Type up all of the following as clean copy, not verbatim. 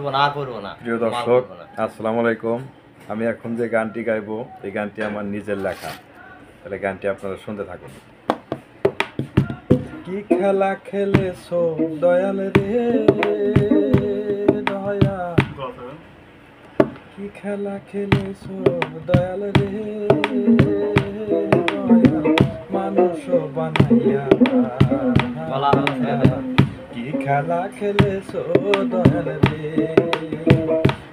প্রিয় দর্শক, আসসালামু আলাইকুম। আমি এখন যে গানটি গাইবো এই গানটি আমার নিজের লেখা। তাহলে গানটি আপনারা শুনতে থাকুন। কি খেলা খেলেছো দয়াল রে দয়া, কি খেলা খেলেছো দয়াল রে দয়া, মানুষ বানাইয়া। কি খেলা খেলেছো দয়াল রে,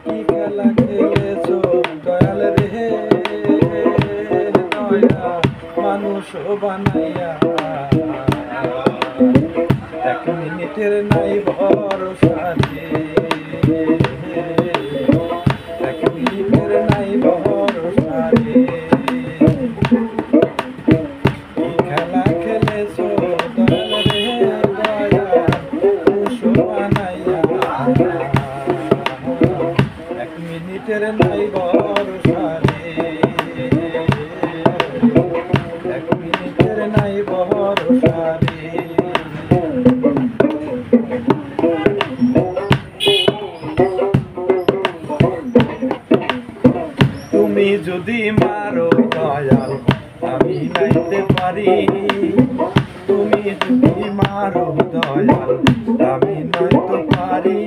কি খেলা খেলেছো দয়াল রে দয়া, মানুষ বানাইয়া। এক মিনিটের নাই ভরসা রে, এক মিনিটের নাই ভরসা রে। কি খেলা খেলেছো দয়াল রে দয়া, মানুষ বানাইয়া। এক মিনিটের নাই ভরসা রে, এক মিনিটের নাই ভরসা রে। তুমি যদি মারো দয়াল আমি নাইতে পারি, তুমি যদি মারো দয়াল আমি নয়তো পারি।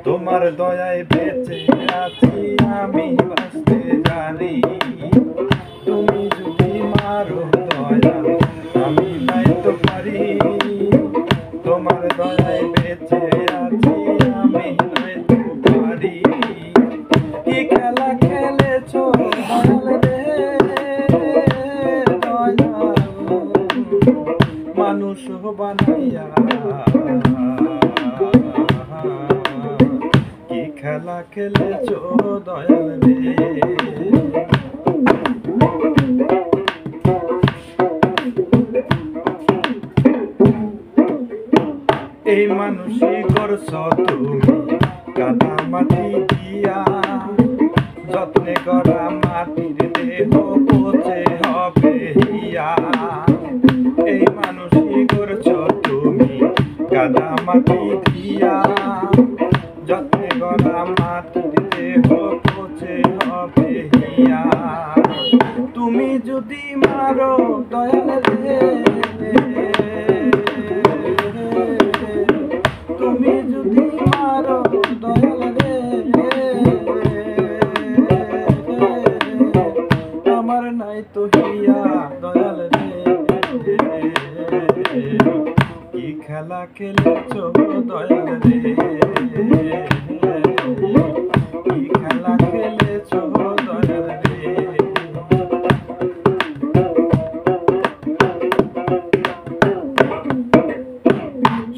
তোমার দয়ায় বেঁচে আছি আমি বাঁচতে জানি। তুমি যদি মারো দয়াল আমি নয়তো পারি, তোমার দয়ায় বেঁচে আছি আমি নয়তো পারি। কি খেলা খেলেছো দয়াল রে দয়াল, মানুষ বানাইয়া। কি খেলা খেলেছো দয়াল রে। এই মানুষই করছো তুমি কাদা মাটি দিয়া, যত্নে করা মাটির দেহ পচে হবে হিয়া। এই মানুষই করছো তুমি কাদা মাটি দিয়া, যত্নে করা মাটির দেহ পচে হবে হিয়া। তুমি যদি মারো দয়াল রে, তুমি যদি মারো দয়াল রে, আমার নাই তো হিয়া দয়াল রে। কি খেলা খেলেছো দয়াল রে, কি খেলা খেলেছো দয়াল রে।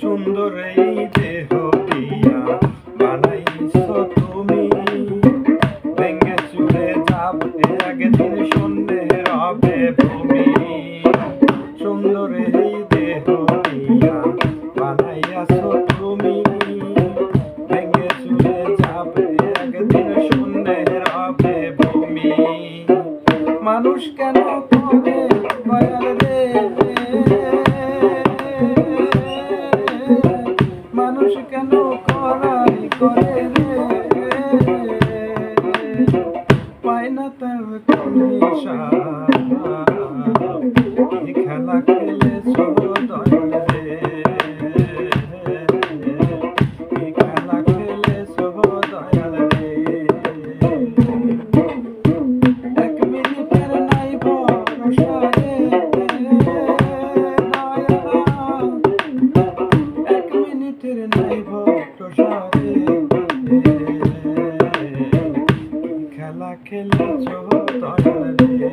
সুন্দর এই দেহ দিয়া বানাইছো তুমি, ভেঙে চুরে যাবে একদিন শূন্যে রবে ভূমি। সুন্দর এই দেহ দিয়া বানাইয়াছো তুমি, ভেঙে চুরে যাবে একদিন শূন্যে রবে ভূমি। মানুষ কেন করে দয়াল রে, মানুষ কেন করাই করে রে, পায় না তার কোনো হিসাব। কি খেলা খেলেছো দয়াল রে, কি খেলা খেলেছো দয়াল রে। এক মিনিটের নাই ভরসা রে দয়াল, এক মিনিটের নাই ভরসা রে। খেলা খেলেছো দয়াল রে,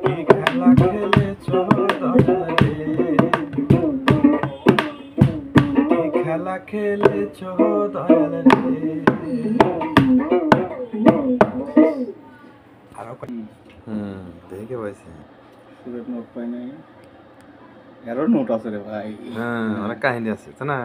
কি খেলা খেলেছো দয়াল রে, কি খেলা খেলেছো দয়াল রে। আরো দেখে পাইছে সুরের নোট পাই নাই, এরও নোট আছে রে ভাই। অনেক কাহিনী আছে, তাই না?